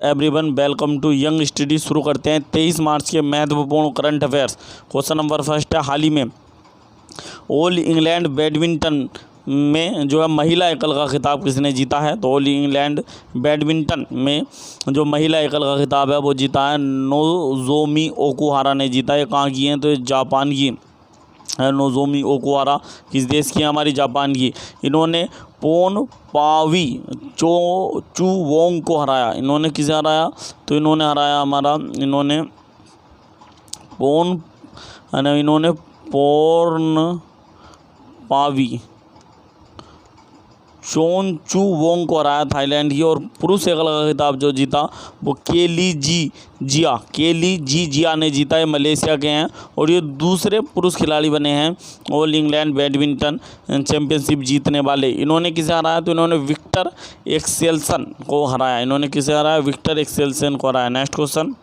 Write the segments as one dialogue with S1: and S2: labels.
S1: Everyone, welcome to young study. शुरू करते हैं 23 मार्च के महत्वपूर्ण current affairs. Question number first है, हाल ही में ऑल इंग्लैंड बैडमिंटन में जो है महिला एकल का खिताब किसने जीता है? तो ऑल इंग्लैंड बैडमिंटन में जो महिला एकल का खिताब है वो जीता है नोजोमी ओकुहारा ने जीता है। कहाँ की है? तो जापान की है नोजोमी ओकुहारा। किस देश की है? हमारी जापान की। इन्होंने पोन पावी चू वोंग को हराया। इन्होंने किसे हराया? तो इन्होंने हराया इन्होंने पोर्न पावी चोन चू वोंग को हराया, थाईलैंड की। और पुरुष एकल का खिताब जो जीता वो केली जी जिया ने जीता है, मलेशिया के हैं। और ये दूसरे पुरुष खिलाड़ी बने हैं ऑल इंग्लैंड बैडमिंटन चैंपियनशिप जीतने वाले। इन्होंने किसे हराया? तो इन्होंने विक्टर एक्सेल्सन को हराया। इन्होंने किसे हराया? विक्टर एक्सेल्सन को हराया। नेक्स्ट क्वेश्चन,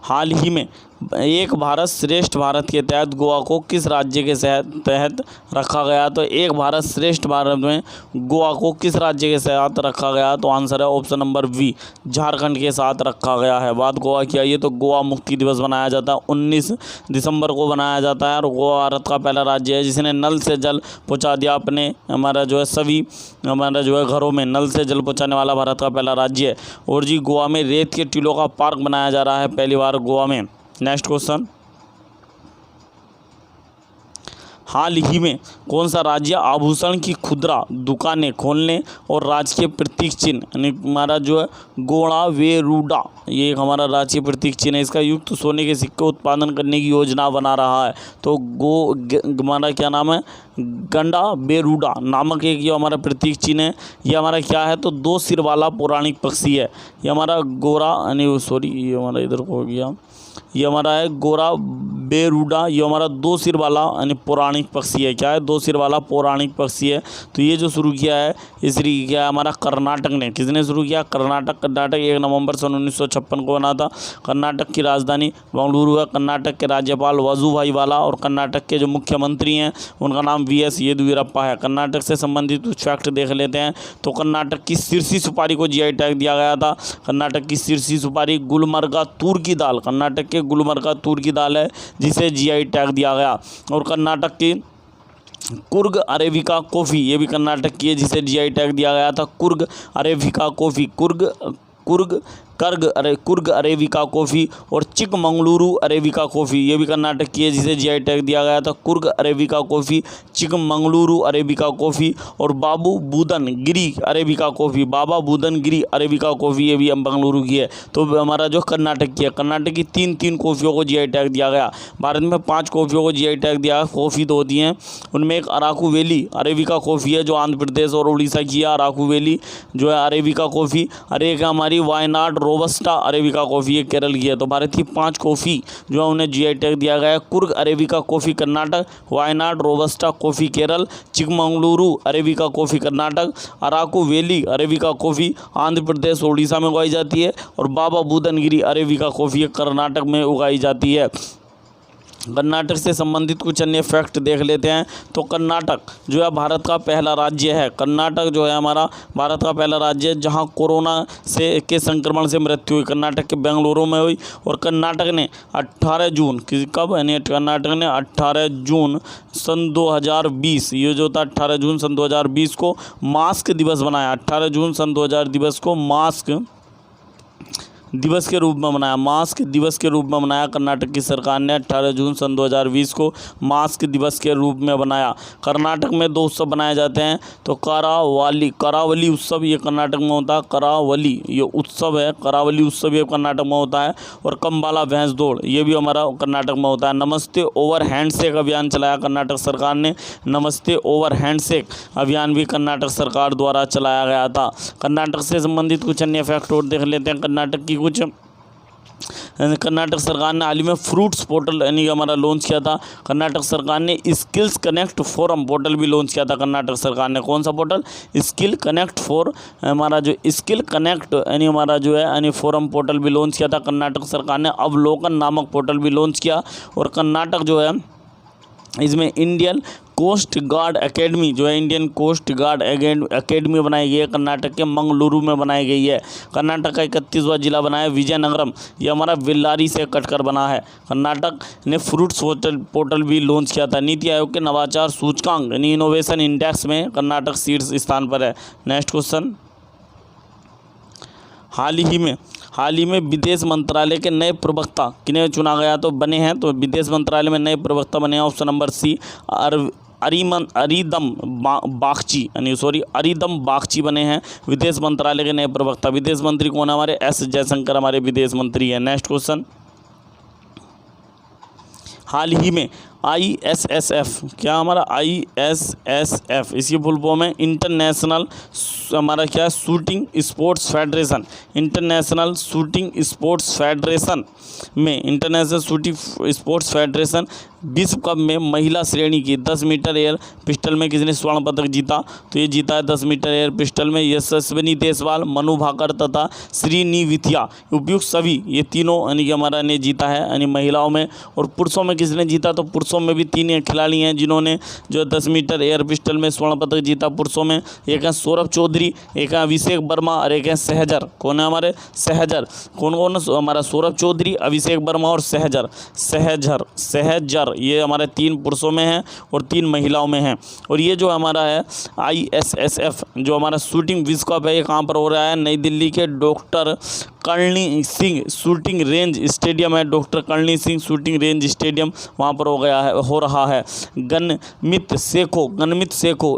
S1: हाल ही में एक भारत श्रेष्ठ भारत के तहत गोवा को किस राज्य के तहत रखा गया? तो एक भारत श्रेष्ठ भारत में गोवा को किस राज्य के साथ रखा गया? तो आंसर है ऑप्शन नंबर बी, झारखंड के साथ रखा गया है। बात गोवा की आइए तो गोवा मुक्ति दिवस मनाया जाता है 19 दिसंबर को मनाया जाता है। और गोवा भारत का पहला राज्य है जिसने नल से जल पहुँचा दिया अपने सभी घरों में नल से जल पहुँचाने वाला भारत का पहला राज्य है। और जी गोवा में रेत के टीलों का पार्क बनाया जा रहा है पहली बार गोवा में। नेक्स्ट क्वेश्चन, हाल ही में कौन सा राज्य आभूषण की खुदरा दुकानें खोलने और राजकीय प्रतीक चिन्ह यानी हमारा जो है गोड़ा वेरुडा, ये एक हमारा राजकीय प्रतीक चिन्ह है, इसका युक्त सोने के सिक्के उत्पादन करने की योजना बना रहा है। तो हमारा क्या नाम है? गंडा बेरुडा नामक एक ये हमारा प्रतीक चिन्ह है। ये हमारा क्या है? तो 2 सिर वाला पौराणिक पक्षी है। ये हमारा ये हमारा इधर को हो गया, ये हमारा है गोरा बेरुडा। ये हमारा 2 सिर वाला यानी पौराणिक पक्षी है। क्या है? 2 सिर वाला पौराणिक पक्षी है। तो ये जो शुरू किया है इस तरीके क्या है हमारा कर्नाटक ने। किसने शुरू किया? कर्नाटक 1 नवंबर सन 1956 को बना था। कर्नाटक की राजधानी बेंगलुरु है। कर्नाटक के राज्यपाल वजुभाई वाला और कर्नाटक के जो मुख्यमंत्री हैं उनका नाम वीएस येदियुरप्पा है। कर्नाटक से संबंधित कुछ फैक्ट देख लेते हैं। तो कर्नाटक की सिरसी सुपारी को जीआई टैग दिया गया था। कर्नाटक की सिरसी सुपारी गुलमर्गा तूर की दाल, कर्नाटक के गुलमर्गा तूर की दाल है जिसे जीआई टैग दिया गया। और कर्नाटक की कुर्ग अरेबिका कॉफ़ी, ये भी कर्नाटक की है जिसे जीआई टैग दिया गया था। Coorg arabica coffee, Coorg arabica coffee. और चिकमंगलुरु अरेबिका कॉफ़ी, ये भी कर्नाटक की है जिसे जीआई टैग दिया गया था। Coorg arabica coffee, Chikmagaluru arabica coffee. और बाबा बुदन गिरी अरेबिका कॉफ़ी, ये भी बेंगलुरु की है। तो हमारा जो कर्नाटक की है, कर्नाटक की 3 कॉफ़ियों को जीआई टैग दिया गया। भारत में 5 कॉफ़ियों को जीआई टैग दिया गया। कॉफ़ी 2 होती हैं, उनमें एक अराकू वैली अरेबिका कॉफ़ी है जो आंध्र प्रदेश और उड़ीसा की है। अराकू वैली जो है अरेबिका कॉफ़ी। और एक हमारी वायनाड रोबस्टा अरेबिका कॉफ़ी है केरल की है। तो भारत की 5 कॉफ़ी जो है उन्हें जीआई टैग दिया गया है। Coorg arabica coffee Karnataka, Wayanad robusta coffee Kerala, Chikkamagaluru arabica coffee Karnataka, Araku valley arabica coffee Andhra Pradesh और उड़ीसा में उगाई जाती है। और बाबा बुदनगिरी अरेबिका कॉफ़ी कर्नाटक में उगाई जाती है। कर्नाटक से संबंधित कुछ अन्य फैक्ट देख लेते हैं। तो कर्नाटक जो है भारत का पहला राज्य है। कर्नाटक जो है हमारा भारत का पहला राज्य है जहां कोरोना के संक्रमण से मृत्यु हुई। कर्नाटक के बेंगलुरु में हुई। और कर्नाटक ने 18 जून कब यानी कर्नाटक ने 18 जून सन 2020, ये जो था 18 जून सन 2020 को मास्क दिवस बनाया। 18 जून सन 2000 दिवस को मास्क दिवस के रूप में मनाया। मास्क दिवस के रूप में मनाया कर्नाटक की सरकार ने 18 जून सन 2020 को मास्क दिवस के रूप में बनाया। कर्नाटक में 2 उत्सव बनाए जाते हैं। तो करावली उत्सव ये कर्नाटक में होता है। करावली ये उत्सव है, करावली उत्सव ये कर्नाटक में होता है। और कंबाला भैंस दौड़ ये भी हमारा कर्नाटक में होता है। नमस्ते ओवर हैंडशेक अभियान चलाया कर्नाटक सरकार ने। नमस्ते ओवर हैंडशेक अभियान भी कर्नाटक सरकार द्वारा चलाया गया था। कर्नाटक से संबंधित कुछ अन्य फैक्ट और देख लेते हैं। कर्नाटक सरकार ने हाल ही में फ्रूट्स पोर्टल यानी हमारा लॉन्च किया था। कर्नाटक सरकार ने स्किल्स कनेक्ट फोरम पोर्टल भी लॉन्च किया था। कर्नाटक सरकार ने कौन सा पोर्टल? स्किल कनेक्ट हमारा जो स्किल कनेक्ट यानी हमारा जो है यानी फोरम पोर्टल भी लॉन्च किया था। कर्नाटक सरकार ने अवलोकन नामक पोर्टल भी लॉन्च किया। और कर्नाटक जो है इसमें इंडियन कोस्ट गार्ड एकेडमी जो है इंडियन कोस्ट गार्ड एकेडमी बनाई गई है कर्नाटक के मंगलुरु में बनाई गई है। कर्नाटक का 31वां जिला बना है विजयनगरम, ये हमारा बेल्लारी से कटकर बना है। कर्नाटक ने फ्रूट्स पोर्टल भी लॉन्च किया था। नीति आयोग के नवाचार सूचकांक यानी इनोवेशन इंडेक्स में कर्नाटक शीर्ष स्थान पर है। नेक्स्ट क्वेश्चन, हाल ही में विदेश मंत्रालय के नए प्रवक्ता किन्हें चुना गया तो बने हैं, तो विदेश मंत्रालय में नए प्रवक्ता बने हैं। ऑप्शन नंबर सी अरिदम बागची बने हैं विदेश मंत्रालय के नए प्रवक्ता। विदेश मंत्री कौन है? हमारे एस जयशंकर हमारे विदेश मंत्री हैं। नेक्स्ट क्वेश्चन, हाल ही में ISSF, क्या हमारा ISSF इसकी फुल फॉर्म है इंटरनेशनल हमारा क्या shooting sports federation. International shooting sports federation में इंटरनेशनल शूटिंग स्पोर्ट्स फेडरेशन विश्व कप में महिला श्रेणी की 10 मीटर एयर पिस्टल में किसने स्वर्ण पदक जीता? तो ये जीता है 10 मीटर एयर पिस्टल में यशस्विनी देसवाल, मनु भाकर तथा श्रीनी विथिया। उपयुक्त सभी ये तीनों यानी कि हमारा ने जीता है यानी महिलाओं में। और पुरुषों में किसने जीता? तो पुरुषों में भी 3 खिलाड़ी हैं जिन्होंने जो 10 मीटर एयर पिस्टल में स्वर्ण पदक जीता पुरुषों में। एक है सौरभ चौधरी, एक है अभिषेक वर्मा और एक है सहजर। कौन है हमारे? सहजर। कौन कौन? हमारा सौरभ चौधरी, अभिषेक वर्मा और सहजर ये हमारे 3 पुरुषों में हैं और 3 महिलाओं में हैं। और ये जो हमारा है ISSF जो हमारा शूटिंग विश्व कप है ये कहाँ पर हो रहा है? नई दिल्ली के doctor Karni Singh shooting range stadium है। Doctor Karni Singh shooting range stadium वहाँ पर हो रहा है। गनमित सेखो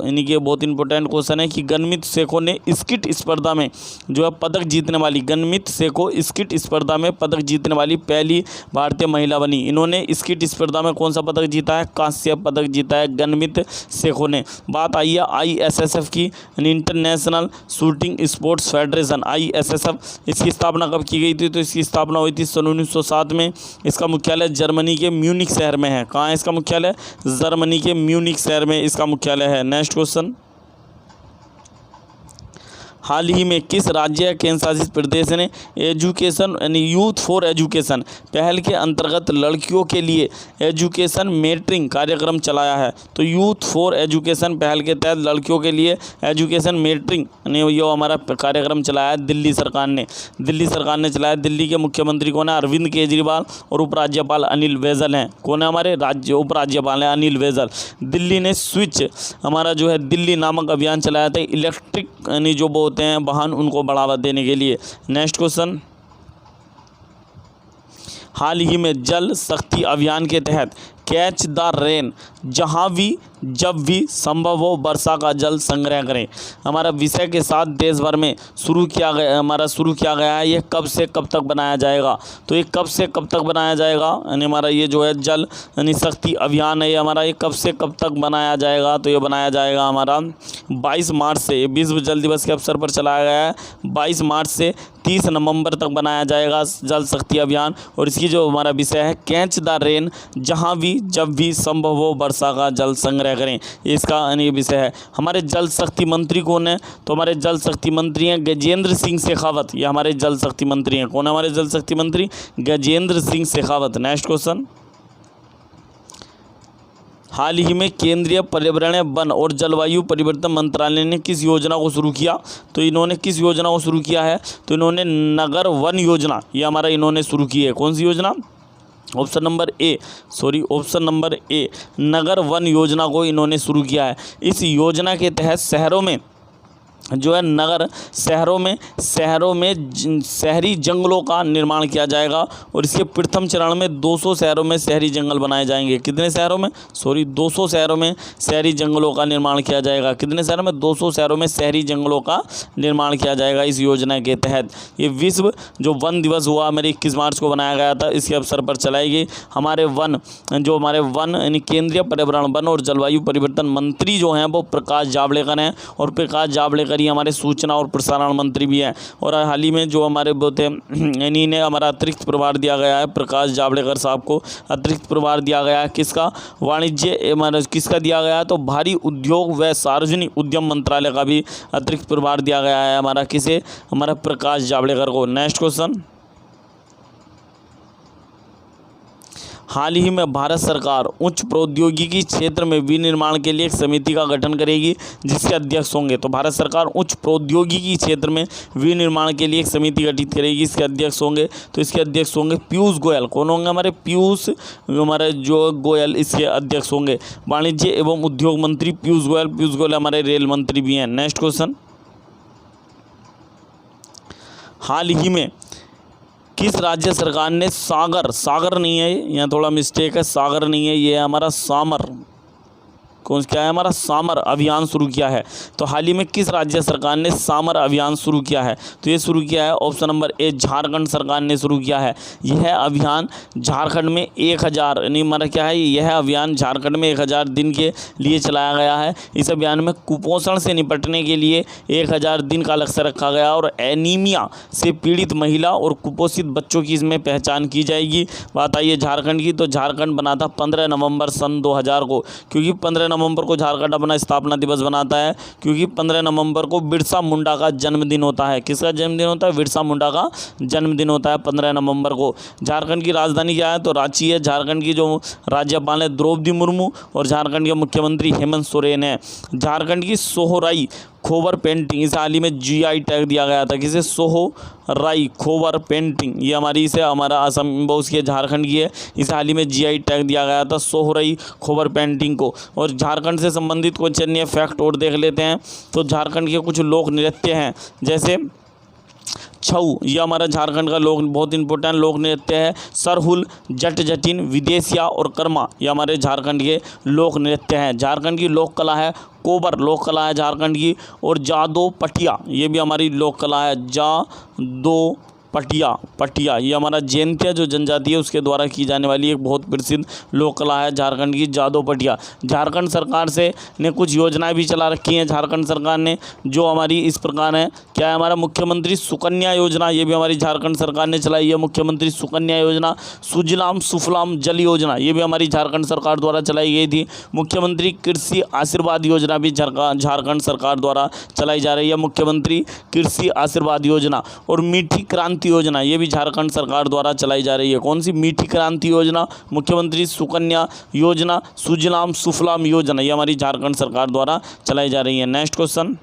S1: यानी कि बहुत इंपॉर्टेंट क्वेश्चन है कि गनमित सेखो ने स्किट स्पर्धा में जो है पदक जीतने वाली, गनमित सेखो स्किट स्पर्धा में पदक जीतने वाली पहली भारतीय महिला बनी। इन्होंने स्किट स्पर्धा में कौन सा पदक जीता है? कांस्य पदक जीता है गनमित सेखो ने। बात आई है ISSF की, international shooting sports federation ISSF। इसकी स्थापना कब की गई थी? तो इसकी स्थापना हुई थी सन 1907 में। इसका मुख्यालय जर्मनी के म्यूनिख शहर में है। कहाँ है इसका मुख्यालय? जर्मनी के म्यूनिख शहर में इसका मुख्यालय है। नेक्स्ट क्वेश्चन, हाल ही में किस राज्य या केंद्र शासित प्रदेश ने एजुकेशन यानी यूथ फॉर एजुकेशन पहल के अंतर्गत लड़कियों के लिए एजुकेशन मेटरिंग कार्यक्रम चलाया है? तो यूथ फॉर एजुकेशन पहल के तहत लड़कियों के लिए एजुकेशन मेटरिंग यानी ये हमारा कार्यक्रम चलाया है दिल्ली सरकार ने चलाया। दिल्ली के मुख्यमंत्री कौन है? अरविंद केजरीवाल और उपराज्यपाल अनिल बैजल हैं। कौन है हमारे? उपराज्यपाल हैं अनिल बैजल। दिल्ली ने स्विच हमारा जो है दिल्ली नामक अभियान चलाया था इलेक्ट्रिक यानी जो होते हैं वाहन उनको बढ़ावा देने के लिए। नेक्स्ट क्वेश्चन, हाल ही में जल शक्ति अभियान के तहत कैच द रेन जहाँ भी जब भी संभव हो वर्षा का जल संग्रह करें हमारा विषय के साथ देश भर में शुरू किया गया है। ये कब से कब तक बनाया जाएगा? तो ये कब से कब तक बनाया जाएगा यानी हमारा ये जो है जल यानी शक्ति अभियान है ये हमारा ये कब से कब तक बनाया जाएगा? तो ये बनाया जाएगा हमारा 22 मार्च से, विश्व जल दिवस के अवसर पर चलाया गया है। 22 मार्च से 30 नवंबर तक बनाया जाएगा जल शक्ति अभियान। और इसकी जो हमारा विषय है कैच द रेन जहाँ भी जब भी संभव हो वर्षा का जल संग्रह करें, इसका यानी विषय है। हमारे जल शक्ति मंत्री कौन है? तो हमारे जल शक्ति मंत्री हैं गजेंद्र सिंह शेखावत। ये हमारे जल शक्ति मंत्री हैं। कौन है हमारे जल शक्ति मंत्री? गजेंद्र सिंह शेखावत। नेक्स्ट क्वेश्चन, हाल ही में केंद्रीय पर्यावरण वन और जलवायु परिवर्तन मंत्रालय ने किस योजना को शुरू किया? तो इन्होंने किस योजना को शुरू किया है? तो इन्होंने नगर वन योजना ये हमारा इन्होंने शुरू की है। कौन सी योजना? Option number A Nagar one योजना को इन्होंने शुरू किया है। इस योजना के तहत शहरों में जो है शहरों में शहरी जंगलों का निर्माण किया जाएगा। और इसके प्रथम चरण में 200 शहरों में शहरी जंगल बनाए जाएंगे। कितने शहरों में? 200 शहरों में शहरी जंगलों का निर्माण किया जाएगा। कितने शहरों में? 200 शहरों में शहरी जंगलों का निर्माण किया जाएगा इस योजना के तहत। ये विश्व जो वन दिवस हुआ हमारे 21 मार्च को बनाया गया था, इसके अवसर पर चलाई गई। हमारे वन यानी केंद्रीय पर्यावरण वन और जलवायु परिवर्तन मंत्री जो हैं वो प्रकाश जावड़ेकर हैं। और प्रकाश जावड़ेकर ही हमारे सूचना और प्रसारण मंत्री भी हैं। और हाल ही में जो हमारे बोलते इन्हीं ने हमारा अतिरिक्त प्रभार दिया गया है, प्रकाश जावड़ेकर साहब को अतिरिक्त प्रभार दिया गया है। किसका? वाणिज्य हमारा किसका दिया गया है? तो भारी उद्योग व सार्वजनिक उद्यम मंत्रालय का भी अतिरिक्त प्रभार दिया गया है हमारा किसे? हमारा प्रकाश जावड़ेकर को। नेक्स्ट क्वेश्चन, हाल ही में भारत सरकार उच्च प्रौद्योगिकी क्षेत्र में विनिर्माण के लिए एक समिति का गठन करेगी जिसके अध्यक्ष होंगे। तो भारत सरकार उच्च प्रौद्योगिकी क्षेत्र में विनिर्माण के लिए एक समिति गठित करेगी, इसके अध्यक्ष होंगे। तो इसके अध्यक्ष होंगे पीयूष गोयल। कौन होंगे? हमारे पीयूष हमारे जो गोयल इसके अध्यक्ष होंगे। वाणिज्य एवं उद्योग मंत्री पीयूष गोयल। पीयूष गोयल हमारे रेल मंत्री भी हैं। नेक्स्ट क्वेश्चन, हाल ही में किस राज्य सरकार ने सागर नहीं है, यहाँ थोड़ा मिस्टेक है, सागर नहीं है, ये है हमारा सामर। कौन क्या है? हमारा सामर अभियान शुरू किया है। तो हाल ही में किस राज्य सरकार ने सामर अभियान शुरू किया है? तो ये शुरू किया है ऑप्शन नंबर ए, झारखंड सरकार ने शुरू किया है। यह अभियान झारखंड में 1000 यानी हमारा क्या है, यह अभियान झारखंड में 1000 दिन के लिए चलाया गया है। इस अभियान में कुपोषण से निपटने के लिए 1000 दिन का लक्ष्य रखा गया और एनीमिया से पीड़ित महिला और कुपोषित बच्चों की इसमें पहचान की जाएगी। बात आई है झारखंड की, तो झारखंड बना था 15 नवंबर सन 2000 को, क्योंकि 15 नवंबर को झारखंड अपना स्थापना दिवस बनाता है, क्योंकि 15 नवंबर को बिरसा मुंडा का जन्मदिन होता है। किसका जन्मदिन होता है? बिरसा मुंडा का जन्मदिन होता है 15 नवंबर को। झारखंड की राजधानी क्या है? तो रांची है। झारखंड की जो राज्यपाल है द्रौपदी मुर्मू और झारखंड के मुख्यमंत्री हेमंत सोरेन है। झारखंड की सोहराई खोबर पेंटिंग, इसे हाल ही में GI टैग दिया गया था। किसे? सोहराई खोबर पेंटिंग, ये हमारी इसे हमारा असम उसकी झारखंड की है, इसे हाल ही में GI टैग दिया गया था सोहराई खोबर पेंटिंग को। और झारखंड से संबंधित कुछ अन्य फैक्ट और देख लेते हैं। तो झारखंड के कुछ लोक नृत्य हैं, जैसे छऊ, ये हमारा झारखंड का लोक बहुत इंपॉर्टेंट लोक नृत्य है। सरहुल, जट जटिन, विदेशिया और कर्मा, ये हमारे झारखंड के लोक नृत्य हैं। झारखंड की लोक कला है कोबर, लोक कला है झारखंड की। और जादो पटिया, ये भी हमारी लोक कला है। जादो पटिया ये हमारा जैंतिया जो जनजाति है उसके द्वारा की जाने वाली एक बहुत प्रसिद्ध लोक कला है झारखंड की, जादो पटिया। झारखंड सरकार से ने कुछ योजनाएं भी चला रखी हैं झारखंड सरकार ने, जो हमारी इस प्रकार है। क्या है? हमारा मुख्यमंत्री सुकन्या योजना, ये भी हमारी झारखंड सरकार ने चलाई है, मुख्यमंत्री सुकन्या योजना। सुजलाम सुफलाम जल योजना, ये भी हमारी झारखंड सरकार द्वारा चलाई गई थी। मुख्यमंत्री कृषि आशीर्वाद योजना भी झारखंड सरकार द्वारा चलाई जा रही है, मुख्यमंत्री कृषि आशीर्वाद योजना। और मीठी क्रांति योजना, ये भी झारखंड सरकार द्वारा चलाई जा रही है। कौन सी? मीठी क्रांति योजना, मुख्यमंत्री सुकन्या योजना, सुजलाम सुफलाम योजना, ये हमारी झारखंड सरकार द्वारा चलाई जा रही है। नेक्स्ट क्वेश्चन,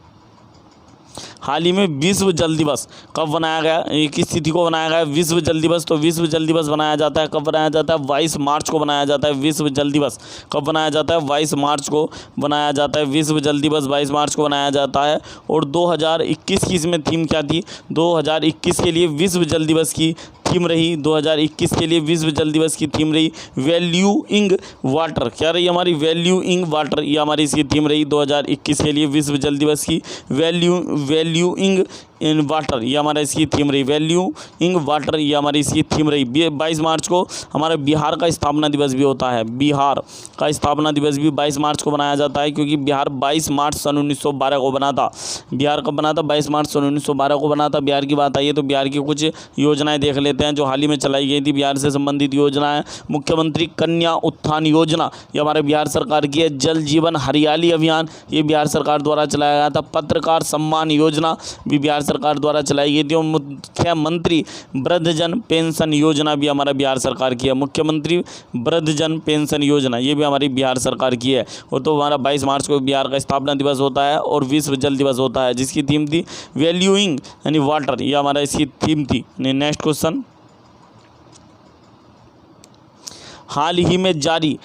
S1: हाल ही में विश्व जल दिवस कब बनाया गया? किस तिथि को बनाया गया विश्व जल दिवस? तो विश्व जल दिवस बनाया जाता है, कब बनाया जाता है? 22 मार्च को बनाया जाता है। विश्व जल दिवस कब बनाया जाता है? 22 मार्च को बनाया जाता है। विश्व जल दिवस 22 मार्च को बनाया जाता है। और 2021 की इसमें थीम क्या थी? 2021 के लिए विश्व जल दिवस की थीम रही, 2021 के लिए विश्व जल दिवस की थीम रही वैल्यूइंग वाटर। क्या रही हमारी? वैल्यूइंग वाटर, ये हमारी इसकी थीम रही 2021 के लिए विश्व जल दिवस की। वैल्यूइंग इन वाटर, ये हमारा इसकी थीम रही। वैल्यूइंग वाटर, ये हमारी इसकी थीम रही। 22 मार्च को हमारा बिहार का स्थापना दिवस भी होता है। बिहार का स्थापना दिवस भी 22 मार्च को बनाया जाता है, क्योंकि बिहार 22 मार्च सन 1912 को बना था। बिहार कब बना था? 22 मार्च सन 1912 को बना था। बिहार की बात आई है तो बिहार की कुछ योजनाएं देख लेते हैं जो हाल ही में चलाई गई थी बिहार से संबंधित योजना है। मुख्यमंत्री कन्या उत्थान योजना, ये हमारे बिहार सरकार की है। जल जीवन हरियाली अभियान, ये बिहार सरकार द्वारा चलाया गया था। पत्रकार सम्मान योजना भी बिहार सरकार द्वारा चलाई गई थी। और मुख्यमंत्री वृद्धजन पेंशन योजना भी हमारा बिहार सरकार की है। मुख्यमंत्री वृद्धजन पेंशन योजना, ये भी हमारी बिहार सरकार की है। और तो हमारा 22 मार्च को बिहार का स्थापना दिवस होता है और विश्व जल दिवस होता है, जिसकी थीम थी वैल्यूइंग यानी वाटर, ये हमारा इसकी थीम थी। नेक्स्ट क्वेश्चन, हाल ही में जारी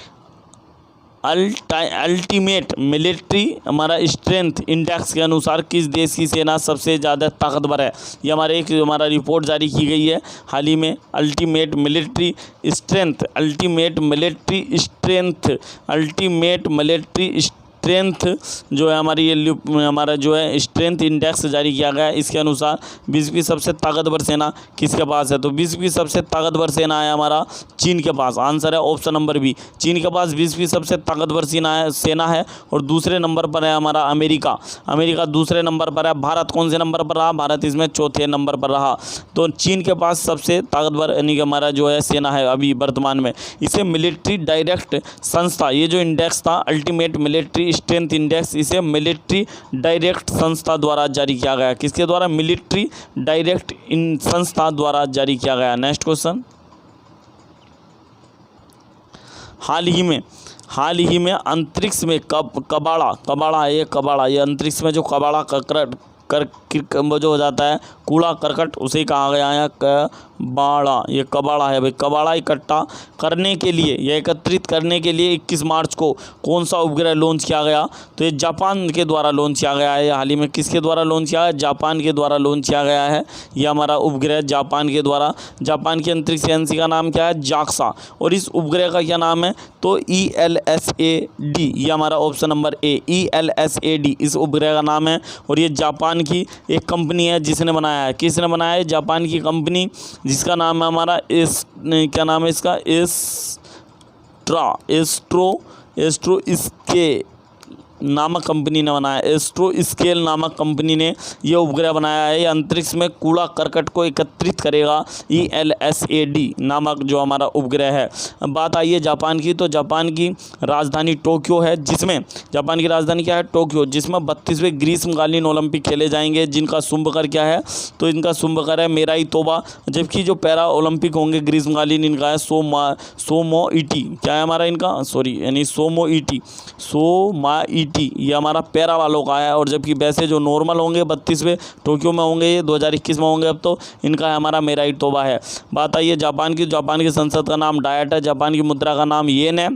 S1: अल्टीमेट मिलिट्री हमारा स्ट्रेंथ इंडेक्स के अनुसार किस देश की सेना सबसे ज़्यादा ताकतवर है? ये हमारे एक हमारा रिपोर्ट जारी की गई है हाल ही में। अल्टीमेट मिलिट्री स्ट्रेंथ जो है हमारी ये हमारा जो है स्ट्रेंथ इंडेक्स जारी किया गया है। इसके अनुसार विश्व की सबसे ताकतवर सेना किसके पास है? तो विश्व की सबसे ताकतवर सेना है हमारा चीन के पास। आंसर है ऑप्शन नंबर बी, चीन के पास विश्व की सबसे ताकतवर सेना है। और दूसरे नंबर पर है हमारा अमेरिका दूसरे नंबर पर है। भारत कौन से नंबर पर रहा? भारत इसमें चौथे नंबर पर रहा। तो चीन के पास सबसे ताकतवर यानी कि हमारा जो है सेना है अभी वर्तमान में। इसे मिलिट्री डायरेक्ट संस्था, ये जो इंडेक्स था अल्टीमेट मिलिट्री स्ट्रेंथ इंडेक्स, इसे मिलिट्री डायरेक्ट संस्था द्वारा जारी किया गया। किसके द्वारा? मिलिट्री डायरेक्ट संस्था द्वारा जारी किया गया। नेक्स्ट क्वेश्चन, हाल ही में अंतरिक्ष में कबाड़ा ये अंतरिक्ष में जो कबाड़ा वो जो हो जाता है कूड़ा करकट, उसे कहा गया है कबाड़ा। ये कबाड़ा है भाई। कबाड़ा इकट्ठा करने के लिए या एकत्रित करने के लिए 21 मार्च को कौन सा उपग्रह लॉन्च किया गया? तो ये जापान के द्वारा लॉन्च किया गया है। हाल ही में किसके द्वारा लॉन्च किया है? जापान के द्वारा लॉन्च किया गया है। ये हमारा उपग्रह जापान के द्वारा। जापान की अंतरिक्ष एजेंसी का नाम क्या है? जाक्सा। और इस उपग्रह का क्या नाम है? तो ELSAD। ये हमारा ऑप्शन नंबर ए, ELSAD इस उपग्रह का नाम है। और ये जापान की एक कंपनी है जिसने बनाया है। किसने बनाया है? जापान की कंपनी, जिसका नाम है हमारा क्या नाम है इसका? एस्ट्रो स्के नामक कंपनी ने बनाया। एस्ट्रो स्केल नामक कंपनी ने यह उपग्रह बनाया है। ये अंतरिक्ष में कूड़ा करकट को एकत्रित करेगा। ELSAD नामक जो हमारा उपग्रह है। अब बात आई है जापान की, तो जापान की राजधानी टोक्यो है, जिसमें जापान की राजधानी क्या है? टोक्यो, जिसमें 32वें ग्रीष्मकालीन ओलंपिक खेले जाएंगे, जिनका शुभकर क्या है? तो इनका शुभकर है मेराई तोबा। जबकि जो पैरा ओलंपिक होंगे ग्रीष्मकालीन, इनका है सोमोइटी। क्या है हमारा इनका? यानी सोमोइटी ये हमारा पैरा वालों का है। और जबकि वैसे जो नॉर्मल होंगे 32वें टोक्यो में होंगे, ये 2021 में होंगे। अब तो इनका है हमारा मेराई तोबा है। बात आई है जापान की। जापान की संसद का नाम डायट है। जापान की मुद्रा का नाम येन है।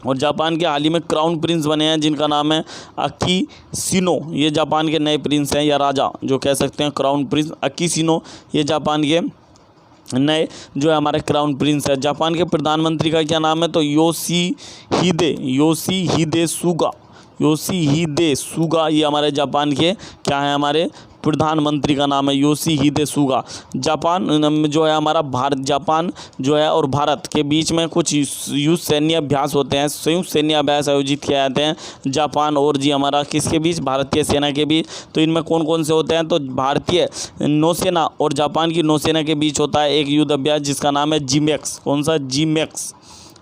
S1: और जापान के हाल ही में क्राउन प्रिंस बने हैं, जिनका नाम है अकीशिनो। ये जापान के नए प्रिंस हैं या राजा जो कह सकते हैं, क्राउन प्रिंस अकीशिनो। ये जापान के नए जो है हमारे क्राउन प्रिंस है। जापान के प्रधानमंत्री का क्या नाम है? तो योशिहिदे सुगा। ये हमारे जापान के क्या है? हमारे प्रधानमंत्री का नाम है योशिहिदे सुगा। जापान जो है हमारा जापान जो है और भारत के बीच में कुछ युद्ध सैन्य अभ्यास होते हैं, संयुक्त सैन्य अभ्यास आयोजित किए जाते हैं जापान और जी हमारा किसके बीच? भारतीय सेना के बीच। तो इनमें कौन कौन से होते हैं? तो भारतीय नौसेना और जापान की नौसेना के बीच होता है एक युद्ध अभ्यास, जिसका नाम है जिमेक्स। कौन सा? जिमेक्स।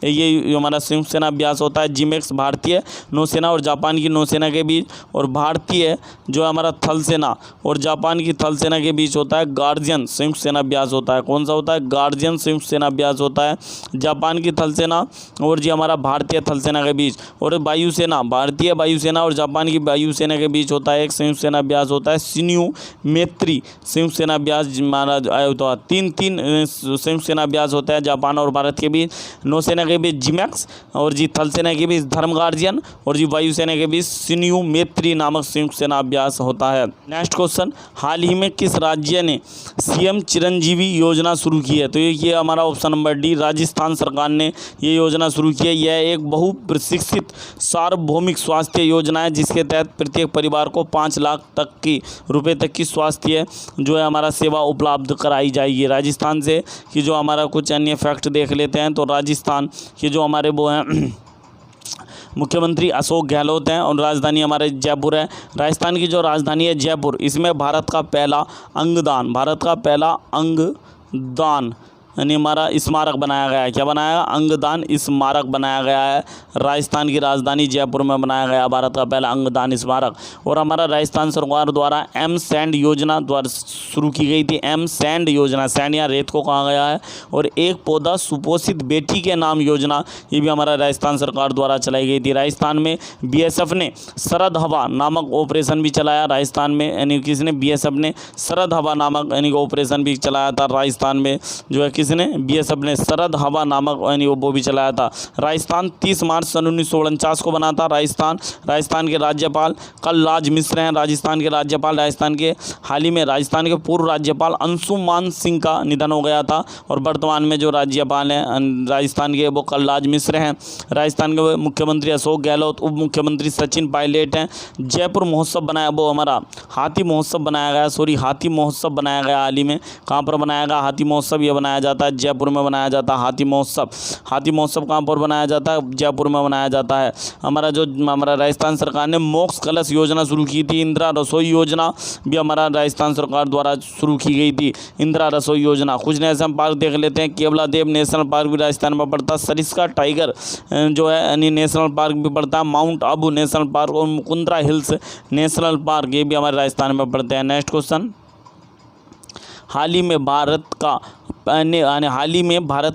S1: ये हमारा संयुक्त सेना अभ्यास होता है जिमेक्स, भारतीय नौसेना और जापान की नौसेना के बीच। और भारतीय जो हमारा थल सेना और जापान की थल सेना के बीच होता है गार्जियन संयुक्त सेना अभ्यास होता है। कौन सा होता है? गार्जियन संयुक्त सेना अभ्यास होता है जापान की थल सेना और जी हमारा भारतीय थल सेना के बीच। और वायुसेना, भारतीय वायुसेना और जापान की वायुसेना के बीच होता है एक संयुक्त सेना अभ्यास होता है शिन्यू मैत्री संयुक्त सेना अभ्यास हमारा होता है। तीन संयुक्त सेना अभ्यास होता है जापान और भारत के बीच। नौसेना के बीच जिमेक्स और जी थल सेना के बीच धर्म गार्जियन और जी वायुसेना के बीच शिन्यू मैत्री नामक संयुक्त सेना अभ्यास होता है। नेक्स्ट क्वेश्चन, हाल ही में किस राज्य ने CM चिरंजीवी योजना शुरू की है? तो ये हमारा ऑप्शन नंबर डी, राजस्थान सरकार ने ये योजना शुरू की है। यह एक बहुप्रशिक्षित सार्वभौमिक स्वास्थ्य योजना है, जिसके तहत प्रत्येक परिवार को 5 लाख रुपए तक की स्वास्थ्य जो है हमारा सेवा उपलब्ध कराई जाएगी। राजस्थान से कि जो हमारा कुछ अन्य फैक्ट देख लेते हैं, तो राजस्थान के जो हमारे वो हैं मुख्यमंत्री अशोक गहलोत हैं और राजधानी हमारे जयपुर है। राजस्थान की जो राजधानी है जयपुर, इसमें भारत का पहला अंगदान यानी हमारा स्मारक बनाया गया है। क्या बनाया? अंगदान स्मारक बनाया गया है। राजस्थान की राजधानी जयपुर में बनाया गया भारत का पहला अंगदान स्मारक। और हमारा राजस्थान सरकार द्वारा M-SAND योजना द्वारा शुरू की गई थी। M-SAND योजना, सैंड या रेत को कहा गया है। और एक पौधा सुपोषित बेटी के नाम योजना, ये भी हमारा राजस्थान सरकार द्वारा चलाई गई थी। राजस्थान में BSF ने सरद हवा नामक ऑपरेशन भी चलाया। राजस्थान में यानी किसने? BSF ने सरद हवा नामक यानी ऑपरेशन भी चलाया था। राजस्थान में जो है BSF ने सरद हवा नामक यानी वो भी चलाया था। राजस्थान 30 मार्च सन 1949 को बना था। राजस्थान के राज्यपाल कलराज मिश्र हैं। राजस्थान के राज्यपाल हाल ही में राजस्थान के पूर्व राज्यपाल अंशुमान सिंह का निधन हो गया था। और वर्तमान में जो राज्यपाल हैं राजस्थान के वो कलराज मिश्र हैं। राजस्थान के मुख्यमंत्री अशोक गहलोत, उप मुख्यमंत्री सचिन पायलट हैं। जयपुर महोत्सव बनाया, वो हमारा हाथी महोत्सव बनाया गया हाल ही में। कहाँ पर बनाया गया हाथी महोत्सव? ये बनाया जाता है जयपुर में बनाया जाता है हाथी महोत्सव। हाथी महोत्सव कहाँ पर बनाया जाता है? जयपुर में बनाया जाता है। हमारा राजस्थान सरकार ने मोक्ष कलश योजना शुरू की थी। इंदिरा रसोई योजना भी हमारा राजस्थान सरकार द्वारा शुरू की गई थी। इंदिरा रसोई योजना। कुछ नेशनल पार्क देख लेते हैं। केवलादेव नेशनल पार्क भी राजस्थान में पड़ता है। सरिस्का टाइगर जो है यानी नेशनल पार्क भी पड़ता है। माउंट आबू नेशनल पार्क और मुकुंदरा हिल्स नेशनल पार्क, ये भी हमारे राजस्थान में पड़ते हैं। नेक्स्ट क्वेश्चन, हाल ही में भारत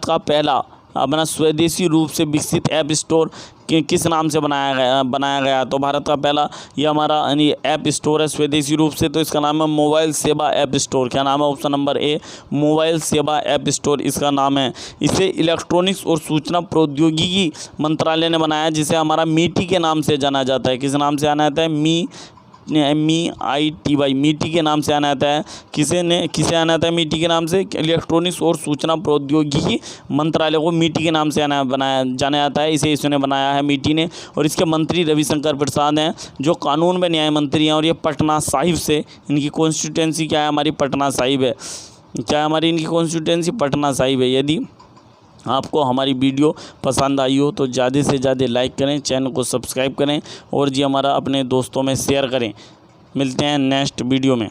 S1: का पहला अपना स्वदेशी रूप से विकसित ऐप स्टोर किस नाम से बनाया गया। तो भारत का पहला ये हमारा ऐप स्टोर है स्वदेशी रूप से, तो इसका नाम है मोबाइल सेवा ऐप स्टोर। क्या नाम है? ऑप्शन नंबर ए, मोबाइल सेवा ऐप स्टोर इसका नाम है। इसे इलेक्ट्रॉनिक्स और सूचना प्रौद्योगिकी मंत्रालय ने बनाया, जिसे हमारा मीटी के नाम से जाना जाता है। किस नाम से जाना जाता है? MeITY, मीटी के नाम से आना जाता है। किसे आना जाता है मीटी के नाम से? इलेक्ट्रॉनिक्स और सूचना प्रौद्योगिकी मंत्रालय को मीटी के नाम से जाना जाता है। इसने बनाया है मीटी ने, और इसके मंत्री रविशंकर प्रसाद हैं, जो कानून व न्याय मंत्री हैं। और ये पटना साहिब से, इनकी कॉन्स्टिट्यूंसी क्या है? हमारी पटना साहिब है। क्या है हमारी इनकी कॉन्स्टिट्यूंसी? पटना साहिब है। यदि आपको हमारी वीडियो पसंद आई हो तो ज़्यादा से ज़्यादा लाइक करें, चैनल को सब्सक्राइब करें और जी हमारा अपने दोस्तों में शेयर करें। मिलते हैं नेक्स्ट वीडियो में।